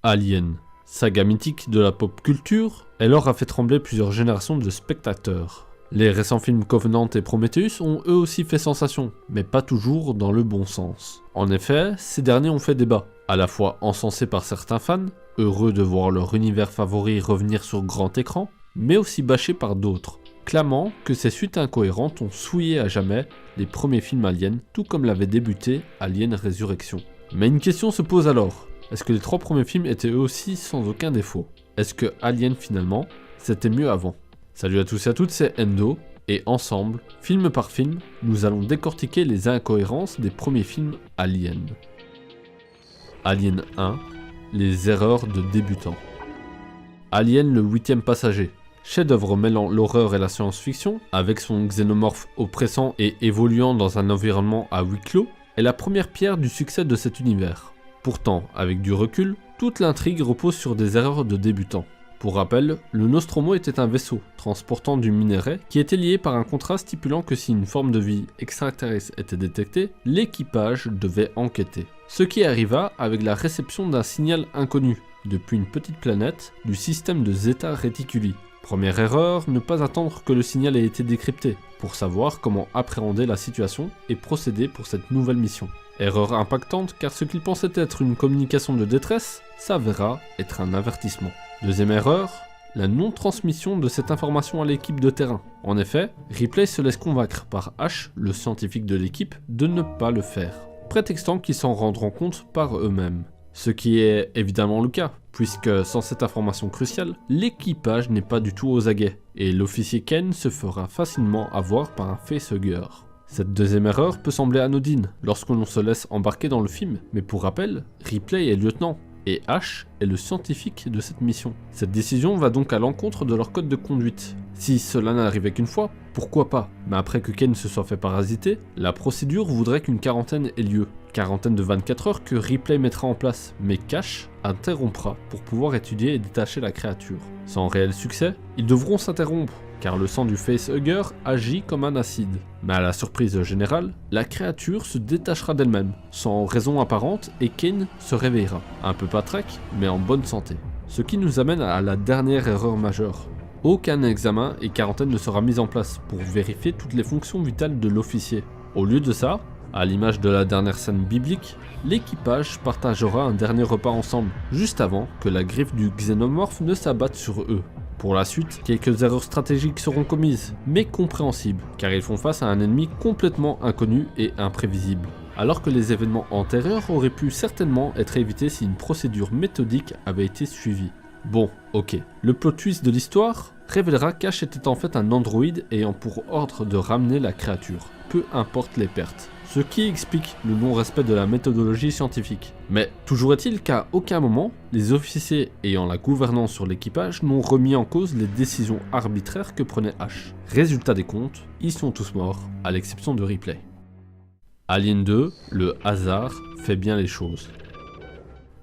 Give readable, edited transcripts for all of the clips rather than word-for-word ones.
Alien, saga mythique de la pop culture, elle aura fait trembler plusieurs générations de spectateurs. Les récents films Covenant et Prometheus ont eux aussi fait sensation, mais pas toujours dans le bon sens. En effet, ces derniers ont fait débat, à la fois encensés par certains fans, heureux de voir leur univers favori revenir sur grand écran, mais aussi bâchés par d'autres, clamant que ces suites incohérentes ont souillé à jamais les premiers films Alien, tout comme l'avait débuté Alien Resurrection. Mais une question se pose alors, est-ce que les 3 premiers films étaient eux aussi sans aucun défaut? Est-ce que Alien finalement, c'était mieux avant? Salut à tous et à toutes, c'est Endo, et ensemble, film par film, nous allons décortiquer les incohérences des premiers films Alien. Alien 1, les erreurs de débutants. Alien le 8e passager, chef-d'œuvre mêlant l'horreur et la science-fiction, avec son xénomorphe oppressant et évoluant dans un environnement à huis clos, est la première pierre du succès de cet univers. Pourtant, avec du recul, toute l'intrigue repose sur des erreurs de débutants. Pour rappel, le Nostromo était un vaisseau transportant du minerai qui était lié par un contrat stipulant que si une forme de vie extraterrestre était détectée, l'équipage devait enquêter. Ce qui arriva avec la réception d'un signal inconnu, depuis une petite planète, du système de Zeta Reticuli. Première erreur, ne pas attendre que le signal ait été décrypté, pour savoir comment appréhender la situation et procéder pour cette nouvelle mission. Erreur impactante car ce qu'il pensait être une communication de détresse s'avéra être un avertissement. Deuxième erreur, la non-transmission de cette information à l'équipe de terrain. En effet, Ripley se laisse convaincre par H, le scientifique de l'équipe, de ne pas le faire, prétextant qu'ils s'en rendront compte par eux-mêmes. Ce qui est évidemment le cas, puisque sans cette information cruciale, l'équipage n'est pas du tout aux aguets, et l'officier Ken se fera facilement avoir par un facehugger. Cette deuxième erreur peut sembler anodine lorsque l'on se laisse embarquer dans le film, mais pour rappel, Ripley est lieutenant, et H est le scientifique de cette mission. Cette décision va donc à l'encontre de leur code de conduite. Si cela n'arrivait qu'une fois, pourquoi pas? Mais après que Ken se soit fait parasiter, la procédure voudrait qu'une quarantaine ait lieu. Quarantaine de 24 heures que Ripley mettra en place, mais Cash interrompra pour pouvoir étudier et détacher la créature. Sans réel succès, ils devront s'interrompre, car le sang du facehugger agit comme un acide. Mais à la surprise générale, la créature se détachera d'elle-même, sans raison apparente, et Kane se réveillera. Un peu patraque, mais en bonne santé. Ce qui nous amène à la dernière erreur majeure. Aucun examen et quarantaine ne sera mis en place pour vérifier toutes les fonctions vitales de l'officier. Au lieu de ça, à l'image de la dernière scène biblique, l'équipage partagera un dernier repas ensemble, juste avant que la griffe du xénomorphe ne s'abatte sur eux. Pour la suite, quelques erreurs stratégiques seront commises, mais compréhensibles, car ils font face à un ennemi complètement inconnu et imprévisible. Alors que les événements antérieurs auraient pu certainement être évités si une procédure méthodique avait été suivie. Bon, ok. Le plot twist de l'histoire révélera qu'Ash était en fait un androïde ayant pour ordre de ramener la créature, peu importe les pertes. Ce qui explique le non-respect de la méthodologie scientifique. Mais toujours est-il qu'à aucun moment, les officiers ayant la gouvernance sur l'équipage n'ont remis en cause les décisions arbitraires que prenait H. Résultat des comptes, ils sont tous morts, à l'exception de Ripley. Alien 2, le hasard fait bien les choses.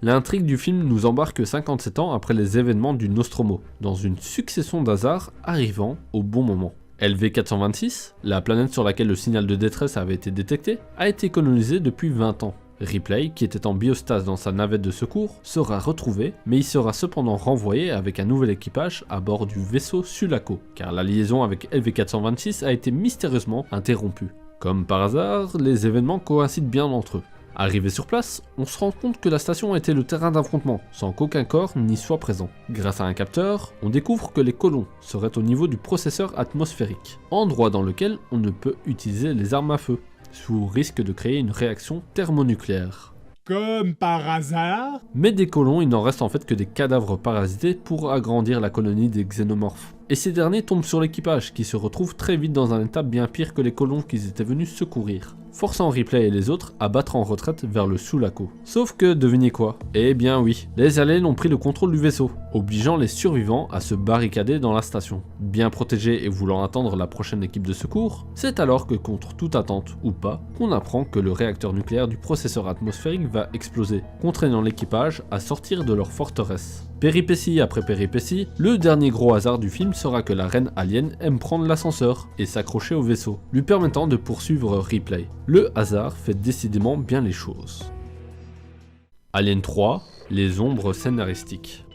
L'intrigue du film nous embarque 57 ans après les événements du Nostromo, dans une succession d'hasards arrivant au bon moment. LV-426, la planète sur laquelle le signal de détresse avait été détecté, a été colonisée depuis 20 ans. Ripley, qui était en biostase dans sa navette de secours, sera retrouvé, mais il sera cependant renvoyé avec un nouvel équipage à bord du vaisseau Sulaco, car la liaison avec LV-426 a été mystérieusement interrompue. Comme par hasard, les événements coïncident bien entre eux. Arrivé sur place, on se rend compte que la station était le terrain d'affrontement, sans qu'aucun corps n'y soit présent. Grâce à un capteur, on découvre que les colons seraient au niveau du processeur atmosphérique, endroit dans lequel on ne peut utiliser les armes à feu, sous risque de créer une réaction thermonucléaire. Comme par hasard. Mais des colons, il n'en reste en fait que des cadavres parasités pour agrandir la colonie des xénomorphes. Et ces derniers tombent sur l'équipage, qui se retrouve très vite dans un état bien pire que les colons qu'ils étaient venus secourir, forçant Ripley et les autres à battre en retraite vers le Sulaco. Sauf que, devinez quoi? Eh bien oui, les aliens ont pris le contrôle du vaisseau, obligeant les survivants à se barricader dans la station. Bien protégés et voulant attendre la prochaine équipe de secours, c'est alors que, contre toute attente ou pas, qu'on apprend que le réacteur nucléaire du processeur atmosphérique va exploser, contraignant l'équipage à sortir de leur forteresse. Péripétie après péripétie, le dernier gros hasard du film sera que la reine alien aime prendre l'ascenseur et s'accrocher au vaisseau, lui permettant de poursuivre Ripley. Le hasard fait décidément bien les choses. Alien 3, les ombres scénaristiques.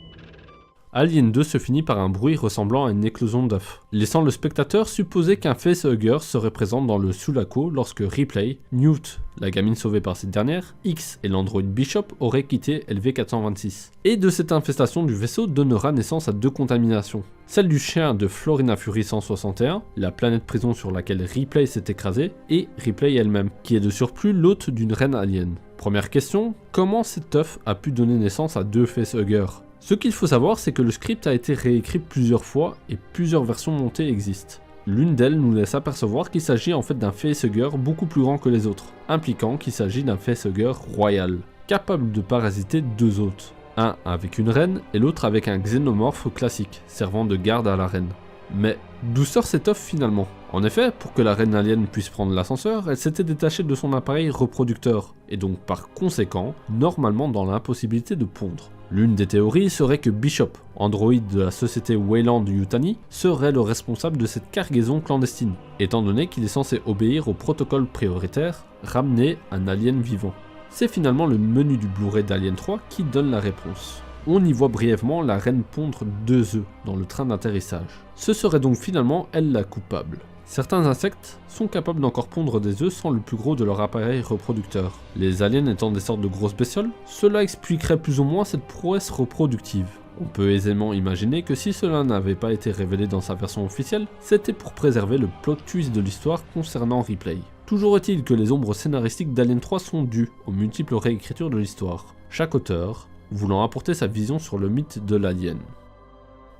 Alien 2 se finit par un bruit ressemblant à une éclosion d'œufs, laissant le spectateur supposer qu'un facehugger serait présent dans le Sulaco lorsque Ripley, Newt, la gamine sauvée par cette dernière, X et l'androïde Bishop auraient quitté LV-426. Et de cette infestation du vaisseau donnera naissance à deux contaminations. Celle du chien de Florina Fury 161, la planète prison sur laquelle Ripley s'est écrasée, et Ripley elle-même, qui est de surplus l'hôte d'une reine alien. Première question, comment cet œuf a pu donner naissance à deux facehuggers ? Ce qu'il faut savoir, c'est que le script a été réécrit plusieurs fois et plusieurs versions montées existent. L'une d'elles nous laisse apercevoir qu'il s'agit en fait d'un facehugger beaucoup plus grand que les autres, impliquant qu'il s'agit d'un facehugger royal, capable de parasiter deux hôtes. Un avec une reine et l'autre avec un xénomorphe classique, servant de garde à la reine. Mais d'où sort cet œuf finalement ? En effet, pour que la reine alien puisse prendre l'ascenseur, elle s'était détachée de son appareil reproducteur, et donc par conséquent, normalement dans l'impossibilité de pondre. L'une des théories serait que Bishop, androïde de la société Weyland Yutani, serait le responsable de cette cargaison clandestine, étant donné qu'il est censé obéir au protocole prioritaire, ramener un alien vivant. C'est finalement le menu du Blu-ray d'Alien 3 qui donne la réponse. On y voit brièvement la reine pondre 2 œufs dans le train d'atterrissage. Ce serait donc finalement elle la coupable. Certains insectes sont capables d'encore pondre des œufs sans le plus gros de leur appareil reproducteur. Les aliens étant des sortes de grosses bestioles, cela expliquerait plus ou moins cette prouesse reproductive. On peut aisément imaginer que si cela n'avait pas été révélé dans sa version officielle, c'était pour préserver le plot twist de l'histoire concernant Ripley. Toujours est-il que les ombres scénaristiques d'Alien 3 sont dues aux multiples réécritures de l'histoire, chaque auteur voulant apporter sa vision sur le mythe de l'alien.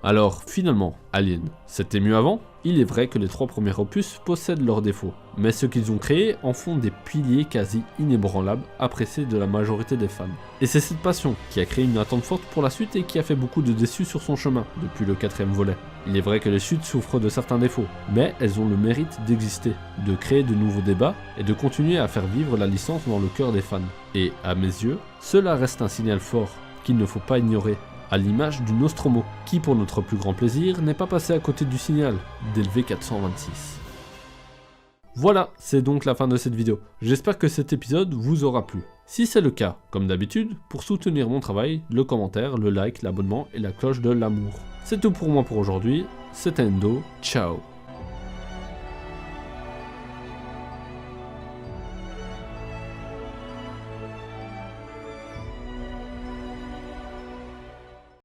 Alors finalement, Alien, c'était mieux avant ? Il est vrai que les 3 premiers opus possèdent leurs défauts, mais ce qu'ils ont créé en font des piliers quasi inébranlables, appréciés de la majorité des fans. Et c'est cette passion qui a créé une attente forte pour la suite et qui a fait beaucoup de déçus sur son chemin, depuis le 4e volet. Il est vrai que les suites souffrent de certains défauts, mais elles ont le mérite d'exister, de créer de nouveaux débats et de continuer à faire vivre la licence dans le cœur des fans. Et à mes yeux, cela reste un signal fort qu'il ne faut pas ignorer. À l'image du Nostromo, qui pour notre plus grand plaisir n'est pas passé à côté du signal d'LV-426. Voilà, c'est donc la fin de cette vidéo. J'espère que cet épisode vous aura plu. Si c'est le cas, comme d'habitude, pour soutenir mon travail, le commentaire, le like, l'abonnement et la cloche de l'amour. C'est tout pour moi pour aujourd'hui, c'était Endo, ciao.